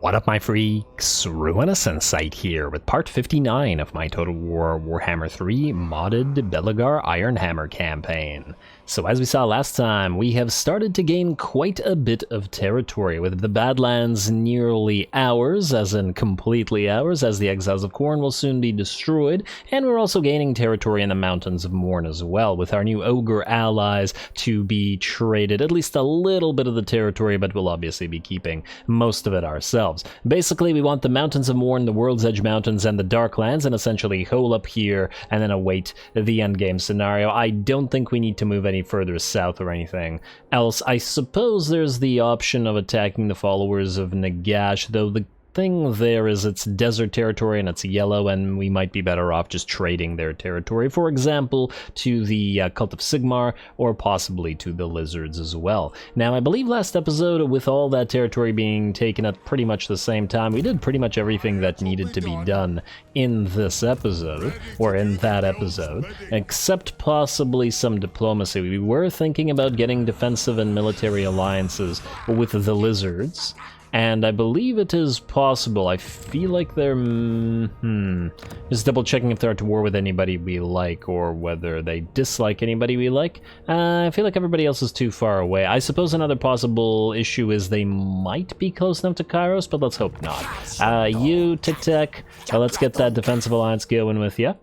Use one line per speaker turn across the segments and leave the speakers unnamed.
What up, my freaks? RuinouSinsight here with part 59 of my Total Warhammer 3 modded Belegar Ironhammer campaign. So as we saw last time, we have started to gain quite a bit of territory, with the Badlands nearly ours, as in completely ours, as the Exiles of Khorne will soon be destroyed, and we're also gaining territory in the Mountains of Morn as well, with our new Ogre allies to be traded at least a little bit of the territory, but we'll obviously be keeping most of it ourselves. Basically, we want the Mountains of Morn, the World's Edge Mountains, and the Darklands, and essentially hole up here and then await the endgame scenario. I don't think we need to move any further south or anything else. I suppose there's the option of attacking the followers of Nagash, though the thing there is it's desert territory and it's yellow, and we might be better off just trading their territory, for example, to the Cult of Sigmar, or possibly to the Lizards as well. Now, I believe last episode, with all that territory being taken at pretty much the same time, we did pretty much everything that needed to be done in this episode, or in that episode, except possibly some diplomacy. We were thinking about getting defensive and military alliances with the Lizards, and I believe it is possible. I feel like they're... just double checking if they're at war with anybody we like, or whether they dislike anybody we like. I feel like everybody else is too far away. I suppose another possible issue is they might be close enough to Kairos, but let's hope not. You, Tic Tac, let's get that defensive alliance going with you. I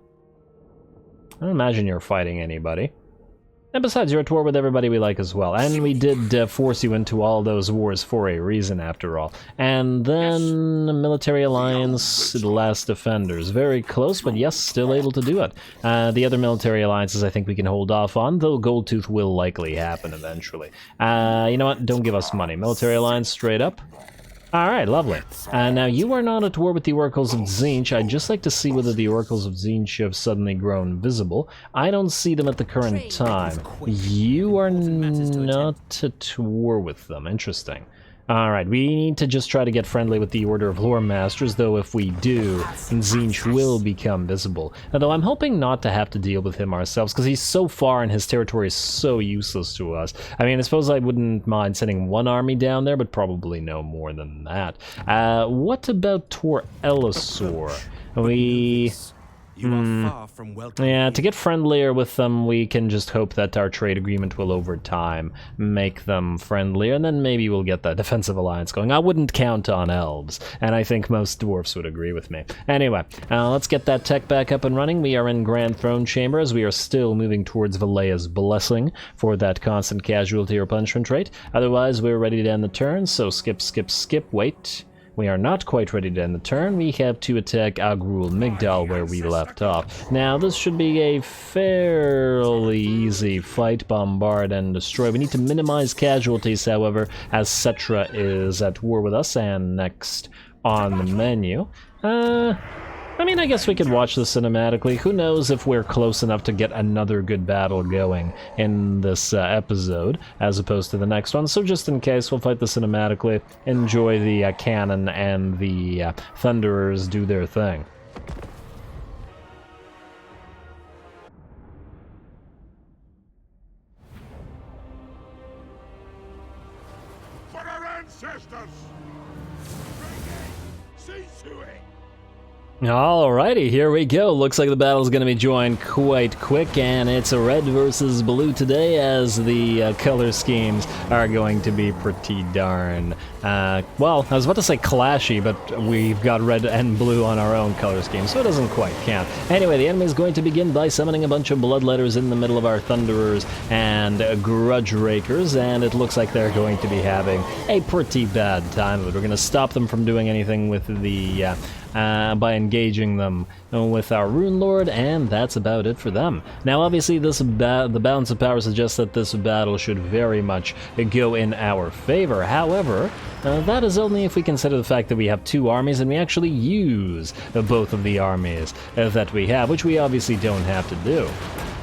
don't imagine you're fighting anybody. And besides, you're at war with everybody we like as well. And we did force you into all those wars for a reason, after all. And then Military Alliance, the Last Defenders. Very close, but yes, still able to do it. The other military alliances I think we can hold off on, though Goldtooth will likely happen eventually. You know what? Don't give us money. Military Alliance straight up. Alright, lovely. Now, you are not at war with the Oracles of Tzeentch. I'd just like to see whether the Oracles of Tzeentch have suddenly grown visible. I don't see them at the current time. You are not at war with them. Interesting. Alright, we need to just try to get friendly with the Order of Lore Masters, though if we do, Tzeentch will become visible. Although I'm hoping not to have to deal with him ourselves, because he's so far and his territory is so useless to us. I mean, I suppose I wouldn't mind sending one army down there, but probably no more than that. What about Tor Elisor? Yeah, to get friendlier with them, we can just hope that our trade agreement will over time make them friendlier, and then maybe we'll get that defensive alliance going. I wouldn't count on elves, and I think most dwarfs would agree with me. Anyway, let's get that tech back up and running. We are in Grand Throne Chamber, as we are still moving towards Valea's Blessing for that constant casualty or punishment rate. Otherwise, we're ready to end the turn, so skip, skip, skip, wait. We are not quite ready to end the turn. We have to attack Agrul Migdal where we left off. Now, this should be a fairly easy fight, bombard and destroy. We need to minimize casualties, however, as Cetra is at war with us, and next on the menu. I mean, I guess we could watch this cinematically. Who knows if we're close enough to get another good battle going in this episode, as opposed to the next one. So just in case, we'll fight this cinematically. Enjoy the cannon and the Thunderers do their thing.
For our ancestors! See to it!
Alrighty, here we go. Looks like the battle's gonna be joined quite quick, and it's red versus blue today, as the color schemes are going to be pretty darn, well, I was about to say clashy, but we've got red and blue on our own color scheme, so it doesn't quite count. Anyway, the enemy is going to begin by summoning a bunch of bloodletters in the middle of our Thunderers and Grudge Rakers, and it looks like they're going to be having a pretty bad time of it. We're gonna stop them from doing anything with the by engaging them with our Rune Lord, and that's about it for them. Now, obviously, the balance of power suggests that this battle should very much go in our favor. However, that is only if we consider the fact that we have two armies and we actually use both of the armies that we have, which we obviously don't have to do.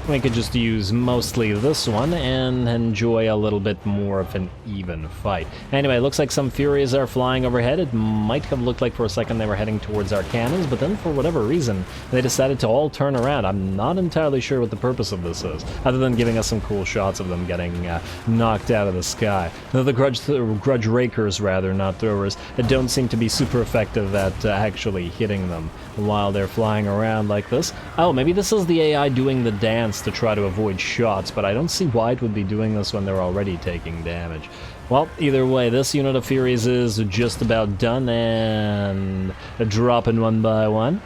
we could just use mostly this one and enjoy a little bit more of an even fight. Anyway, looks like some Furies are flying overhead. It might have looked like for a second they were heading towards our cannons, but then for whatever reason, they decided to all turn around. I'm not entirely sure what the purpose of this is, other than giving us some cool shots of them getting knocked out of the sky. Now, the grudge rakers, rather, not throwers, don't seem to be super effective at actually hitting them while they're flying around like this. Oh, maybe this is the AI doing the dance to try to avoid shots, but I don't see why it would be doing this when they're already taking damage. Well, either way, this unit of Furies is just about done and dropping one by one.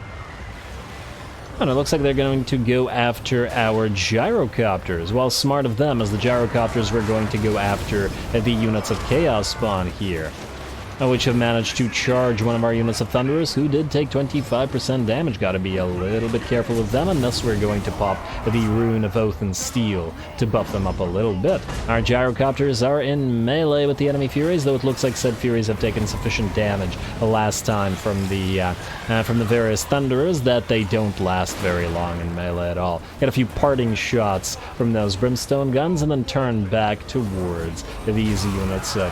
And it looks like they're going to go after our gyrocopters. Well, smart of them, as the gyrocopters were going to go after the units of Chaos Spawn here, which have managed to charge one of our units of Thunderers, who did take 25% damage. Gotta be a little bit careful with them, unless we're going to pop the Rune of Oath and Steel to buff them up a little bit. Our gyrocopters are in melee with the enemy Furies, though it looks like said Furies have taken sufficient damage last time from the various Thunderers that they don't last very long in melee at all. Get a few parting shots from those Brimstone guns, and then turn back towards these units of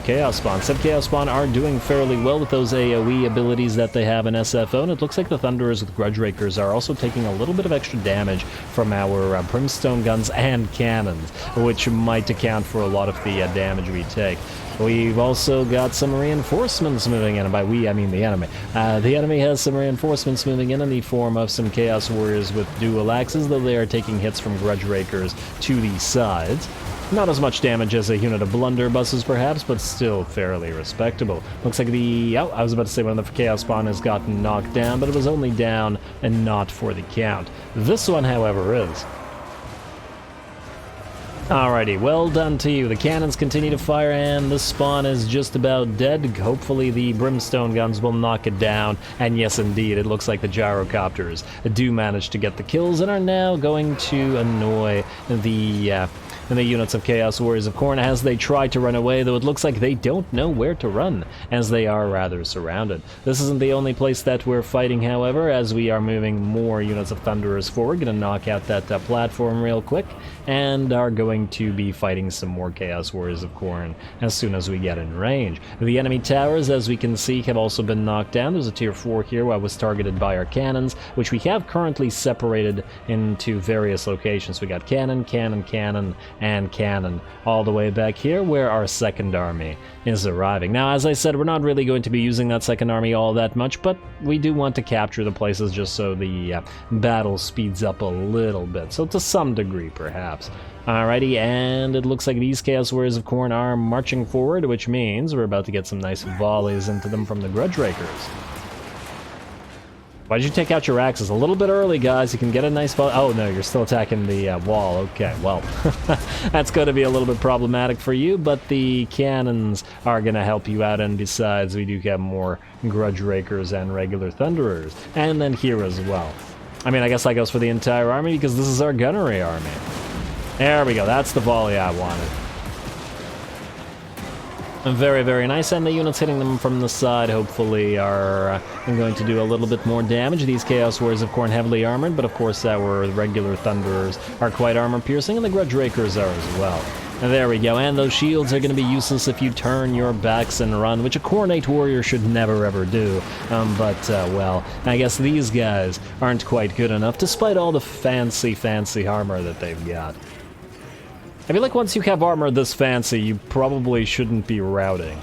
Chaos Spawn. Said Chaos Spawn are doing fairly well with those AoE abilities that they have in SFO, and it looks like the Thunderers with Grudge Rakers are also taking a little bit of extra damage from our Brimstone guns and cannons, which might account for a lot of the damage we take. We've also got some reinforcements moving in, and by we I mean the enemy. The enemy has some reinforcements moving in the form of some Chaos Warriors with dual axes, though they are taking hits from Grudge Rakers to the sides. Not as much damage as a unit of blunderbusses, perhaps, but still fairly respectable. Looks like I was about to say one of the Chaos Spawn has gotten knocked down, but it was only down and not for the count. This one, however, is. Alrighty, well done to you. The cannons continue to fire, and the spawn is just about dead. Hopefully the Brimstone guns will knock it down, and yes, indeed, it looks like the gyrocopters do manage to get the kills and are now going to annoy the units of Chaos Warriors of Khorne as they try to run away, though it looks like they don't know where to run, as they are rather surrounded. This isn't the only place that we're fighting, however, as we are moving more units of Thunderers forward. Gonna knock out that platform real quick, and are going to be fighting some more Chaos Warriors of Khorne as soon as we get in range. The enemy towers, as we can see, have also been knocked down. There's a tier 4 here where I was targeted by our cannons, which we have currently separated into various locations. We got cannon, cannon, cannon, and cannon all the way back here where our second army is arriving. Now, as I said, we're not really going to be using that second army all that much, but we do want to capture the places just so the battle speeds up a little bit, so to some degree perhaps. Alrighty, and it looks like these Chaos Warriors of Khorne are marching forward, which means we're about to get some nice volleys into them from the Grudge Rakers. Why did you take out your axes? A little bit early, guys. You can get a nice volley. Oh, no, you're still attacking the wall. Okay, well, that's going to be a little bit problematic for you, but the cannons are going to help you out, and besides, we do have more Grudge Rakers and regular Thunderers. And then here as well. I mean, I guess that goes for the entire army, because this is our gunnery army. There we go. That's the volley I wanted. Very, very nice, and the units hitting them from the side hopefully are going to do a little bit more damage. These Chaos Warriors of Khorne heavily armored, but of course our regular Thunderers are quite armor-piercing, and the Grudge Rakers are as well. And there we go, and those shields are going to be useless if you turn your backs and run, which a Khornate warrior should never ever do. Well, I guess these guys aren't quite good enough, despite all the fancy armor that they've got. I feel like once you have armor this fancy, you probably shouldn't be routing.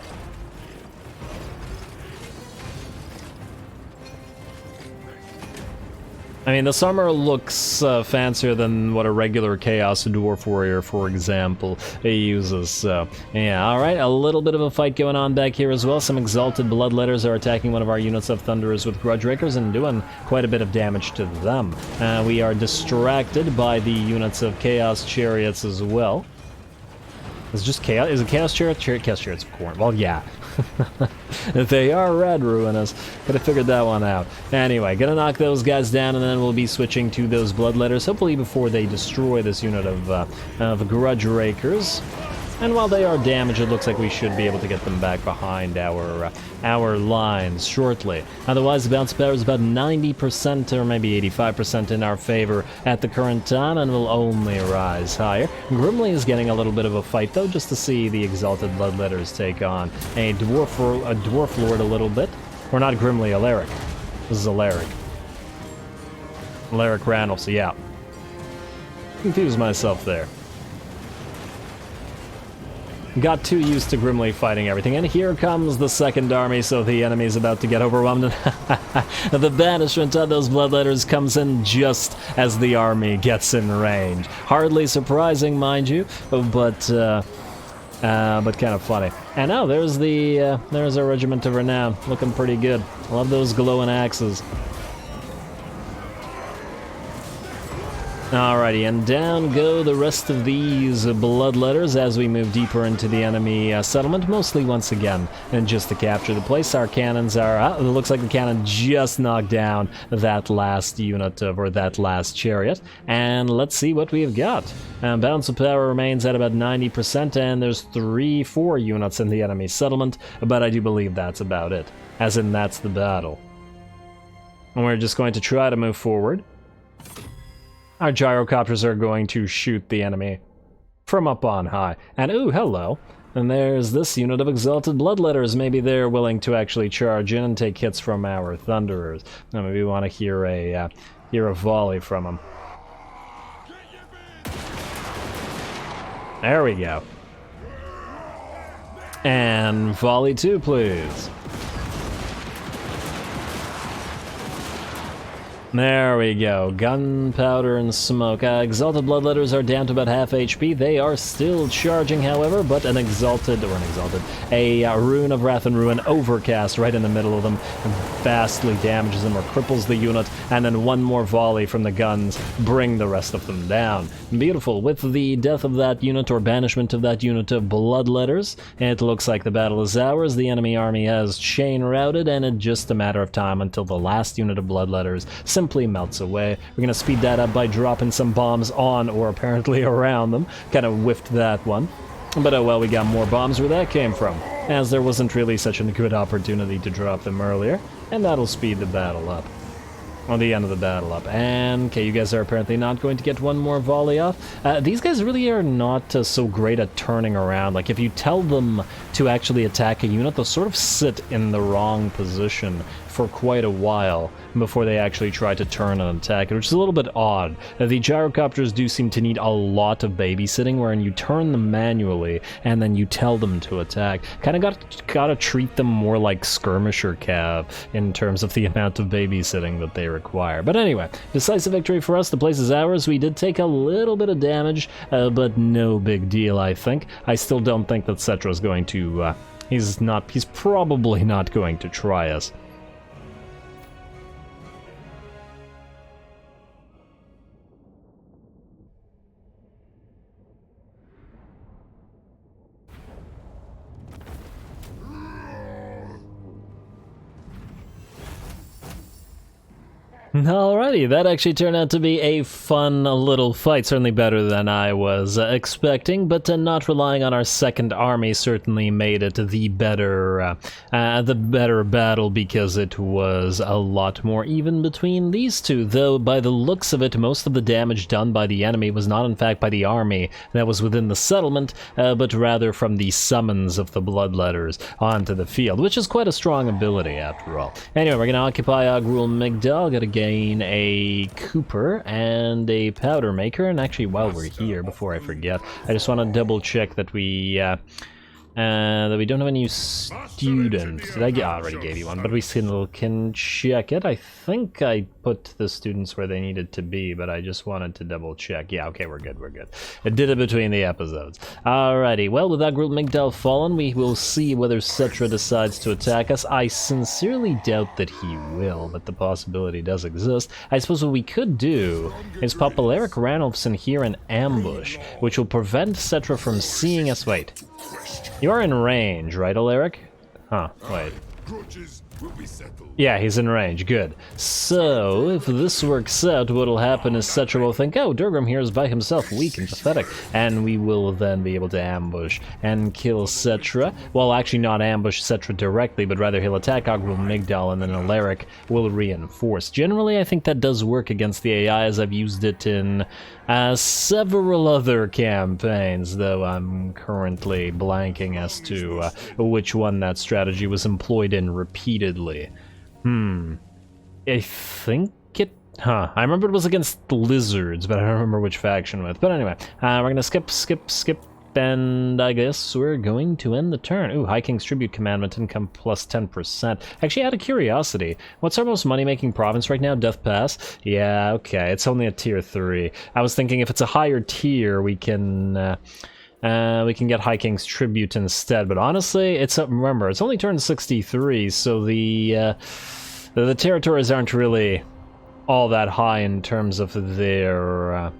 I mean, this armor looks fancier than what a regular Chaos Dwarf Warrior, for example, uses, so yeah, alright, a little bit of a fight going on back here as well. Some Exalted Bloodletters are attacking one of our units of Thunderers with Grudge Rakers and doing quite a bit of damage to them. We are distracted by the units of Chaos Chariots as well. Is it just Chaos? Is it Chaos Chariots? Chaos Chariots of Khorne. Well, yeah. They are red, Ruinous. Could have figured that one out. Anyway, gonna knock those guys down, and then we'll be switching to those Bloodletters, hopefully before they destroy this unit of Grudge Rakers. And while they are damaged, it looks like we should be able to get them back behind our lines shortly. Otherwise, the bounce power is about 90% or maybe 85% in our favor at the current time, and will only rise higher. Grimly is getting a little bit of a fight, though, just to see the Exalted Bloodletters take on a Dwarf Lord a little bit. Or not Grimly, Alaric. This is Alaric. Alaric Ranulphs, yeah. Confused myself there. Got too used to Grimly fighting everything, and here comes the second army, so the enemy's about to get overwhelmed. The banishment of those bloodletters comes in just as the army gets in range. Hardly surprising, mind you, but kind of funny. And now there's a regiment of renown, looking pretty good. Love those glowing axes. Alrighty, and down go the rest of these bloodletters as we move deeper into the enemy settlement, mostly once again, and just to capture the place. Our cannons are, it looks like the cannon just knocked down that last unit, or that last chariot, and let's see what we've got. Balance of power remains at about 90%, and there's 3-4 units in the enemy settlement, but I do believe that's about it, as in that's the battle. And we're just going to try to move forward. Our gyrocopters are going to shoot the enemy from up on high. And ooh, hello. And there's this unit of Exalted Bloodletters. Maybe they're willing to actually charge in and take hits from our Thunderers. Now maybe we want to hear a volley from them. There we go. And volley 2, please. There we go. Gunpowder and smoke. Exalted Bloodletters are down to about half HP. They are still charging, however, but a Rune of Wrath and Ruin overcast right in the middle of them vastly damages them or cripples the unit, and then one more volley from the guns bring the rest of them down. Beautiful. With the death of that unit or banishment of that unit of Bloodletters, it looks like the battle is ours. The enemy army has chain routed, and it's just a matter of time until the last unit of Bloodletters simply melts away. We're going to speed that up by dropping some bombs on, or apparently around them. Kind of whiffed that one. But oh well, we got more bombs where that came from, as there wasn't really such a good opportunity to drop them earlier, and that'll speed the battle up. Or the end of the battle up. And, okay, you guys are apparently not going to get one more volley off. These guys really are not so great at turning around. Like, if you tell them to actually attack a unit, they'll sort of sit in the wrong position for quite a while before they actually try to turn and attack it, which is a little bit odd. The gyrocopters do seem to need a lot of babysitting, wherein you turn them manually and then you tell them to attack. Kind of gotta treat them more like skirmisher cav in terms of the amount of babysitting that they require. But anyway, decisive victory for us. The place is ours. We did take a little bit of damage, but no big deal, I think. I still don't think that Cetra's going to, he's probably not going to try us. Alrighty, that actually turned out to be a fun little fight, certainly better than I was expecting, but not relying on our second army certainly made it the better battle, because it was a lot more even between these two, though by the looks of it, most of the damage done by the enemy was not in fact by the army that was within the settlement, but rather from the summons of the Bloodletters onto the field, which is quite a strong ability after all. Anyway, we're going to occupy Agrul Migdal, got to gain a Cooper and a Powder Maker, and actually while we're here, before I forget, I just want to double check that we don't have a new student. I already gave you one, but we still can check it. I think I put the students where they needed to be, but I just wanted to double check. Yeah, okay, we're good. It did it between the episodes. Alrighty, well, with Agrul Migdal fallen, we will see whether Cetra decides to attack us. I sincerely doubt that he will, but the possibility does exist. I suppose what we could do is pop Alaric Ranulphs in here in ambush, which will prevent Cetra from seeing us. Wait. You are in range, right, Alaric? Huh, wait.
Grudges will be settled.
Yeah, he's in range. Good. So, if this works out, what'll happen is Cetra will think, oh, Durgrim here is by himself, weak and pathetic, and we will then be able to ambush and kill Cetra. Well, actually not ambush Cetra directly, but rather he'll attack Ogrul Migdal, and then Alaric will reinforce. Generally, I think that does work against the AI, as I've used it in several other campaigns, though I'm currently blanking as to which one that strategy was employed in repeatedly. I think it... I remember it was against the lizards, but I don't remember which faction with. But anyway, we're gonna skip, and I guess we're going to end the turn. Ooh, High King's Tribute Commandment, income plus 10%. Actually, out of curiosity, what's our most money-making province right now? Death Pass? Yeah, okay, it's only a tier 3. I was thinking if it's a higher tier, we can get High King's Tribute instead, but honestly, remember, it's only turn 63, so the territories aren't really all that high in terms of their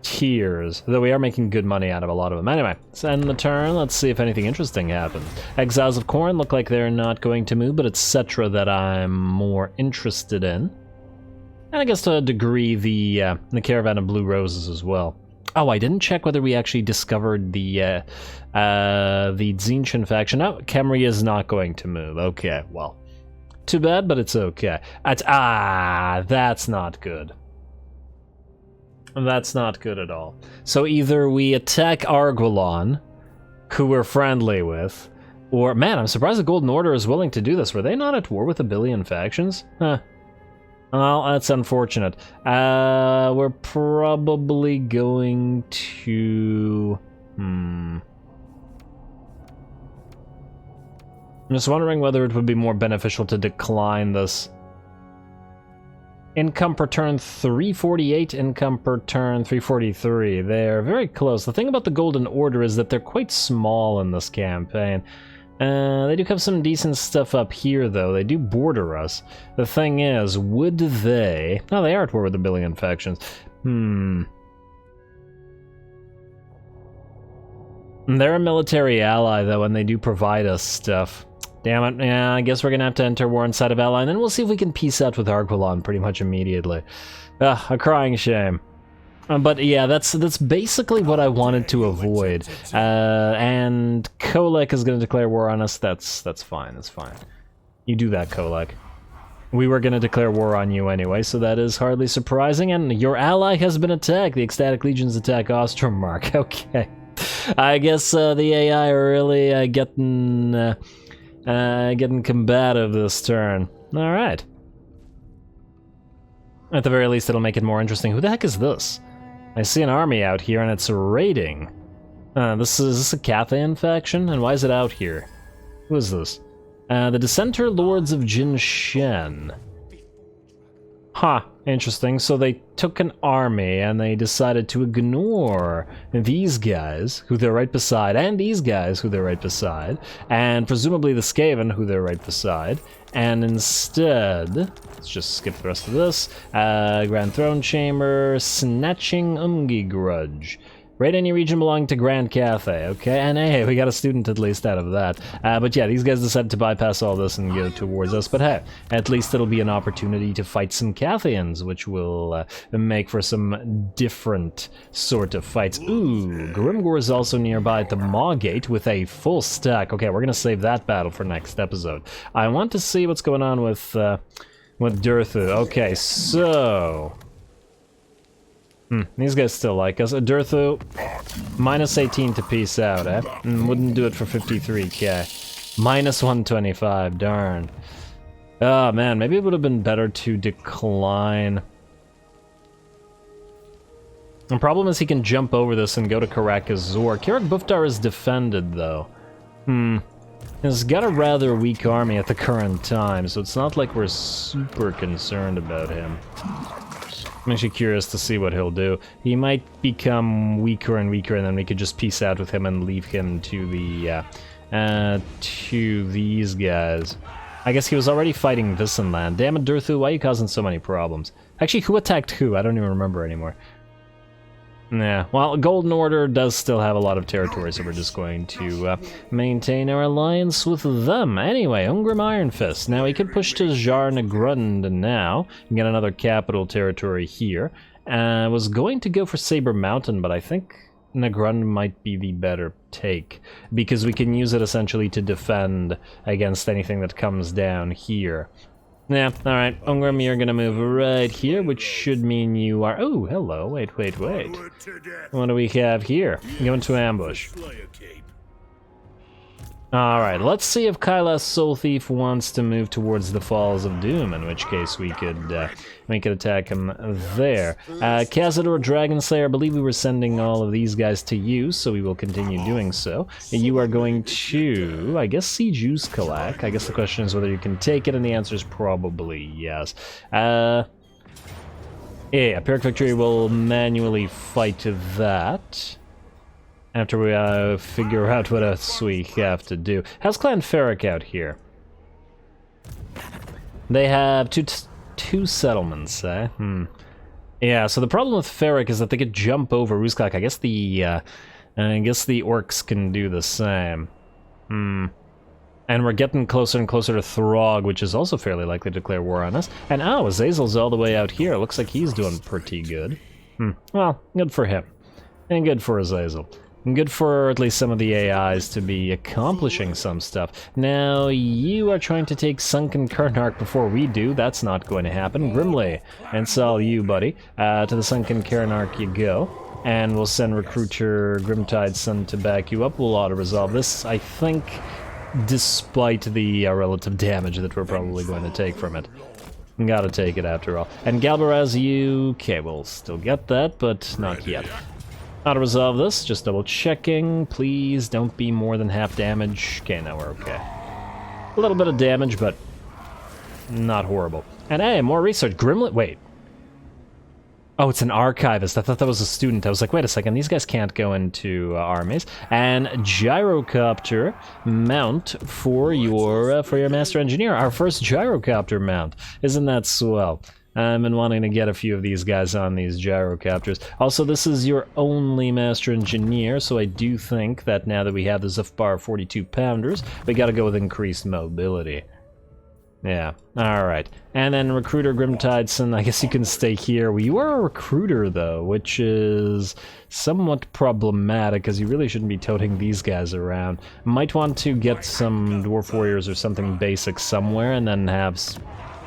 tiers, though we are making good money out of a lot of them. Anyway, let's end the turn. Let's see if anything interesting happens. Exiles of Khorne look like they're not going to move, but it's Cetra that I'm more interested in. And I guess to a degree, the Caravan of Blue Roses as well. Oh, I didn't check whether we actually discovered the Tzeentchen faction. No, Khemri is not going to move. Okay, well, too bad, but it's okay. That's not good. That's not good at all. So either we attack Arguelon, who we're friendly with, or... Man, I'm surprised the Golden Order is willing to do this. Were they not at war with a billion factions? Huh. Well, that's unfortunate. We're probably going to... I'm just wondering whether it would be more beneficial to decline this. Income per turn 348, income per turn 343. They're very close. The thing about the Golden Order is that they're quite small in this campaign. They do have some decent stuff up here, though. They do border us. The thing is, would they... No, they are at war with a billion factions. They're a military ally, though, and they do provide us stuff. Damn it, yeah, I guess we're gonna have to enter war inside of Ally, and then we'll see if we can peace out with Arguelon pretty much immediately. A crying shame. But yeah, that's basically what I wanted to avoid. And Kolek is gonna declare war on us. That's fine, that's fine. You do that, Kolek. We were gonna declare war on you anyway, so that is hardly surprising, and your ally has been attacked. The Ecstatic Legions attack Ostermark. Okay. I guess the AI are really getting combative this turn. Alright. At the very least, it'll make it more interesting. Who the heck is this? I see an army out here, and it's raiding. Is this a Cathayan faction? And why is it out here? Who is this? The Dissenter Lords of Jin Shen. Huh, interesting. So they took an army and they decided to ignore these guys, who they're right beside, and these guys, who they're right beside, and presumably the Skaven, who they're right beside, and instead, let's just skip the rest of this, Grand Throne Chamber, Snatching Umgi Grudge. Raid any region belonging to Grand Cathay, okay? And hey, we got a student at least out of that. But yeah, these guys decided to bypass all this and go towards us. But hey, at least it'll be an opportunity to fight some Cathayans, which will make for some different sort of fights. Ooh, Grimgor is also nearby at the Mawgate with a full stack. Okay, we're gonna save that battle for next episode. I want to see what's going on with Durthu. Okay, so... these guys still like us. Durthu, minus 18 to peace out, eh? Wouldn't do it for 53k. Minus 125, darn. Oh man, maybe it would have been better to decline. The problem is he can jump over this and go to Karak Azor. Kirak Buftar is defended, though. He's got a rather weak army at the current time, so it's not like we're super concerned about him. I'm actually curious to see what he'll do. He might become weaker and weaker, and then we could just peace out with him and leave him to the to these guys. I guess he was already fighting Vissenland. Damn it, Durthu, why are you causing so many problems? Actually, who attacked who? I don't even remember anymore. Yeah, well, Golden Order does still have a lot of territory, so we're just going to maintain our alliance with them. Anyway, Ungrim Iron Fist. Now, we could push to Angrund now and get another capital territory here. I was going to go for Saber Mountain, but I think Angrund might be the better take, because we can use it essentially to defend against anything that comes down here. Yeah, alright, Ungrim, you're gonna move right here, which should mean you are... Oh, hello, wait. What do we have here? Go into ambush. Alright, let's see if Kaila's Soul Thief wants to move towards the Falls of Doom, in which case we could attack him there. Cazador Dragonslayer, I believe we were sending all of these guys to you, so we will continue doing so. You are going to, I guess, siege Kalak. I guess the question is whether you can take it, and the answer is probably yes. Yeah, Pyrrhic Victory will manually fight that. After we figure out what else we have to do. How's Clan Ferric out here? They have two settlements, eh? Yeah, so the problem with Ferric is that they could jump over Ruskalak. I guess the orcs can do the same. And we're getting closer and closer to Throg, which is also fairly likely to declare war on us. And Azazel's all the way out here. Looks like he's doing pretty good. Well, good for him. And good for Azazel. Good for at least some of the AIs to be accomplishing some stuff. Now, you are trying to take Sunken Karnark before we do. That's not going to happen. Grimly, and so all you, buddy. To the Sunken Karnark you go. And we'll send Recruiter Grimtide Sun to back you up. We'll auto-resolve this, I think, despite the relative damage that we're probably going to take from it. Gotta take it after all. And Galbaraz, you... Okay, we'll still get that, but not yet. How to resolve this, just double checking. Please don't be more than half damage. Okay, now we're okay. A little bit of damage, but not horrible. And hey, more research. Grimlet, wait. Oh, it's an archivist. I thought that was a student. I was like, wait a second, these guys can't go into armies. And gyrocopter mount for your master engineer. Our first gyrocopter mount. Isn't that swell? I've been wanting to get a few of these guys on these gyrocopters. Also, this is your only Master Engineer, so I do think that now that we have the Zufbar 42-pounders, we gotta go with increased mobility. Yeah, alright. And then Recruiter Grimtideson, I guess you can stay here. Well, you are a recruiter, though, which is somewhat problematic, because you really shouldn't be toting these guys around. Might want to get some Dwarf Warriors or something basic somewhere, and then have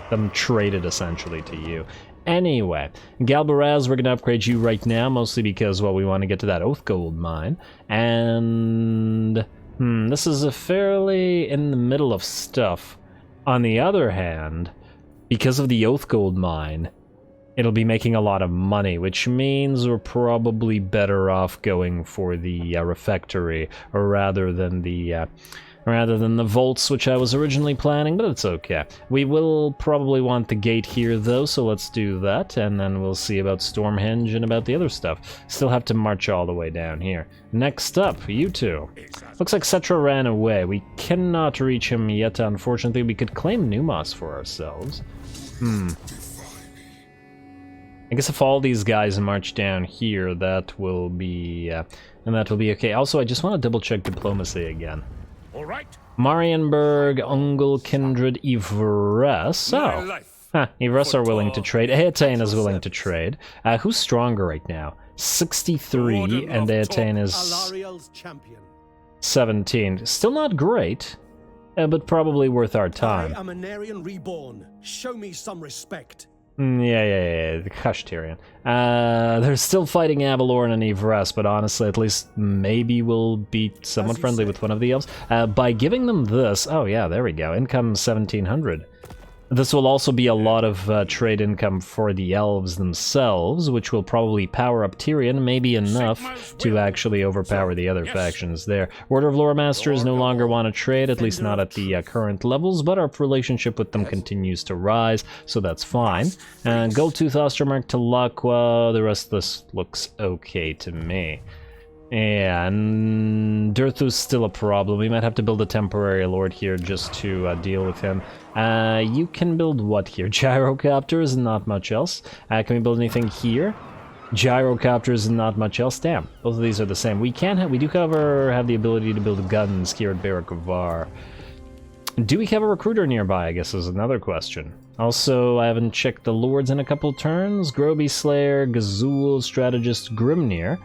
them traded essentially to you. Anyway, Galbaraz, we're going to upgrade you right now, mostly because, well, we want to get to that Oath Gold mine. And this is a fairly in the middle of stuff. On the other hand, because of the Oath Gold mine, it'll be making a lot of money, which means we're probably better off going for the refectory rather than the vaults, which I was originally planning, but it's okay. We will probably want the gate here, though, so let's do that, and then we'll see about Stormhenge and about the other stuff. Still have to march all the way down here. Next up, you two. Looks like Cetra ran away. We cannot reach him yet, unfortunately. We could claim Numos for ourselves. I guess if all these guys march down here, that will be okay. Also, I just want to double-check diplomacy again.
All right.
Marienburg, Ungel, Kindred, Ivres. Oh. Ivres are willing to trade. Eataine is willing to trade. Who's stronger right now? 63, and Eataine is 17. Still not great, but probably worth our time.
I am an Aryan reborn. Show me some respect.
Yeah, the Hush Tyrion. They're still fighting Avalorn and Ivres, but honestly, at least maybe we'll be somewhat friendly with one of the elves. By giving them this, oh yeah, there we go, income 1700. This will also be a lot of trade income for the elves themselves, which will probably power up Tyrion, maybe enough to actually overpower the other factions there. Order of Lore Masters no longer want to trade, at least not at the current levels, but our relationship with them continues to rise, so that's fine. Goldtooth, Ostermark, Talaqua, the rest of this looks okay to me. Yeah, and Durthu's still a problem. We might have to build a temporary lord here just to deal with him. You can build what here? Gyrocopters and not much else. Can we build anything here? Gyrocopters and not much else. Damn, both of these are the same. We do however have the ability to build guns here at Barrack. Do we have a recruiter nearby, I guess is another question. Also, I haven't checked the lords in a couple turns. Groby Slayer, Gazul, Strategist, Grimnir.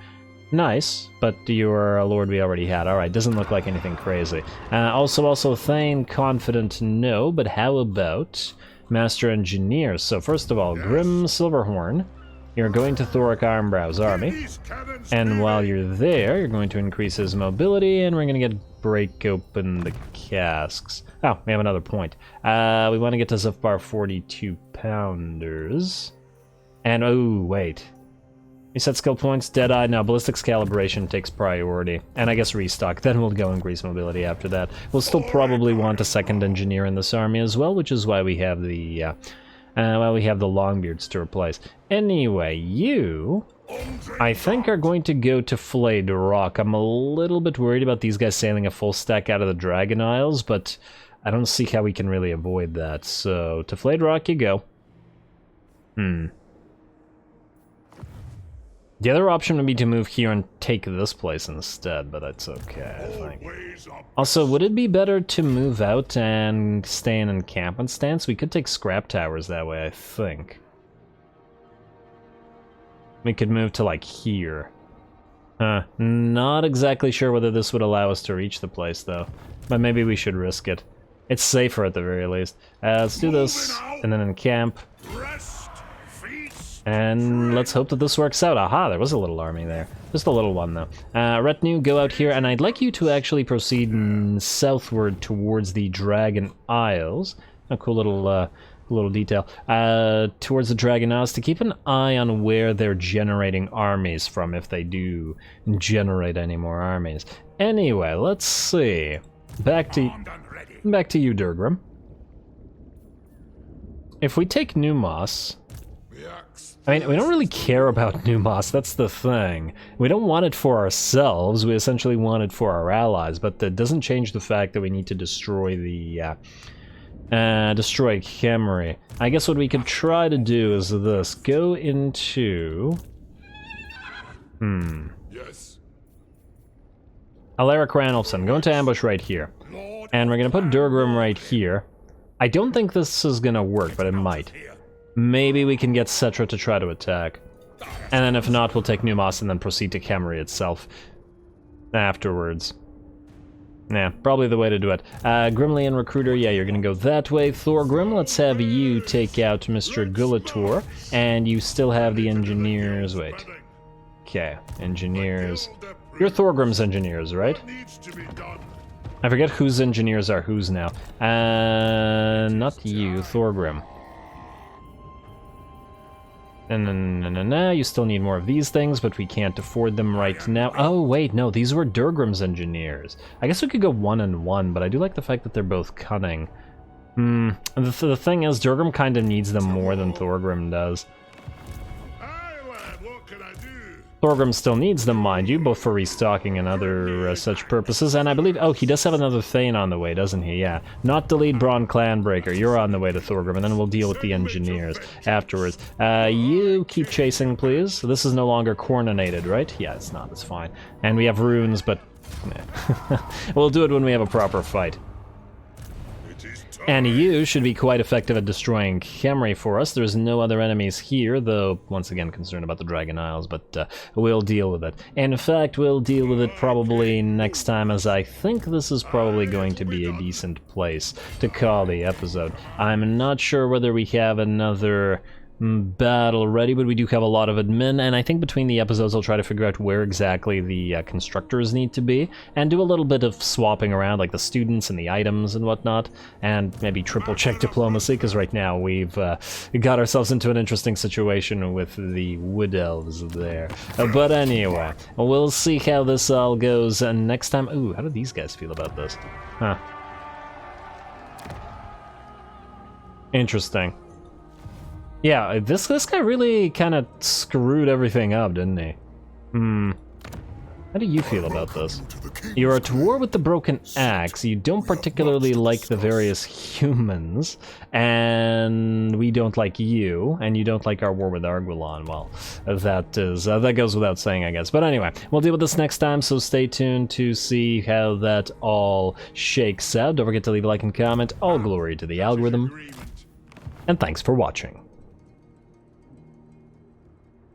Nice, but you're a lord we already had. Alright, doesn't look like anything crazy. Also, Thane, Confident, no, but how about Master Engineer? So first of all, Grim Silverhorn, you're going to Thoric Armbrow's army. And while you're there, you're going to increase his mobility, and we're going to break open the casks. Oh, we have another point. We want to get to Zufbar 42 pounders. And, oh, wait. Reset skill points, Deadeye. Now, Ballistics Calibration takes priority. And I guess restock. Then we'll go increase mobility after that. We'll still probably want a second engineer in this army as well, which is why we have the, Longbeards to replace. Anyway, you, I think, are going to go to Flayed Rock. I'm a little bit worried about these guys sailing a full stack out of the Dragon Isles, but I don't see how we can really avoid that. So, to Flayed Rock you go. The other option would be to move here and take this place instead, but that's okay, I think. Also, would it be better to move out and stay in encampment stance? We could take scrap towers that way, I think. We could move to, like, here. Not exactly sure whether this would allow us to reach the place, though. But maybe we should risk it. It's safer at the very least. Let's do this, and then encamp. And let's hope that this works out. Aha, there was a little army there. Just a little one, though. Retinue, go out here, and I'd like you to actually proceed southward towards the Dragon Isles. A cool little detail. Towards the Dragon Isles to keep an eye on where they're generating armies from, if they do generate any more armies. Anyway, let's see. Back to you, Durgrim. If we take Numos... I mean, we don't really care about Numos, that's the thing. We don't want it for ourselves, we essentially want it for our allies, but that doesn't change the fact that we need to destroy the, destroy Khemri. I guess what we could try to do is this, go into...
Yes.
Alaric Ranulfson, go into ambush right here. And we're gonna put Durgrim right here. I don't think this is gonna work, but it might. Maybe we can get Cetra to try to attack. And then if not, we'll take Numos and then proceed to Khemri itself afterwards. Yeah, probably the way to do it. Grimly and Recruiter, yeah, you're gonna go that way. Thorgrim, let's have you take out Mr. Gulator. And you still have the engineers, wait. Okay, engineers. You're Thorgrim's engineers, right? I forget whose engineers are whose now. Not you, Thorgrim. No, you still need more of these things, but we can't afford them right now. Oh, wait, no, these were Durgrim's engineers. I guess we could go 1 and 1, but I do like the fact that they're both cunning. The thing is, Durgrim kind of needs them more than Thorgrim does. Thorgrim still needs them, mind you, both for restocking and other such purposes, and I believe... Oh, he does have another Thane on the way, doesn't he? Yeah. Not delete Braun Clanbreaker. You're on the way to Thorgrim, and then we'll deal with the engineers afterwards. You keep chasing, please. This is no longer coordinated, right? Yeah, it's not. It's fine. And we have runes, but... We'll do it when we have a proper fight. And you should be quite effective at destroying Khemri for us. There's no other enemies here, though, once again, concerned about the Dragon Isles, but we'll deal with it. In fact, we'll deal with it probably next time, as I think this is probably going to be a decent place to call the episode. I'm not sure whether we have another battle ready, but we do have a lot of admin, and I think between the episodes I'll try to figure out where exactly the constructors need to be, and do a little bit of swapping around, like the students and the items and whatnot, and maybe triple check diplomacy, because right now we've got ourselves into an interesting situation with the Wood Elves there. But anyway, we'll see how this all goes next time. Ooh, how do these guys feel about this? Huh. Interesting. Yeah, this guy really kind of screwed everything up, didn't he? I How do you feel about this? You're at war with the Broken Axe, you don't particularly like the various humans, and we don't like you, and you don't like our war with Arguelon. Well, that goes without saying, I guess. But anyway, we'll deal with this next time, so stay tuned to see how that all shakes out. Don't forget to leave a like and comment. All glory to the algorithm, and thanks for watching.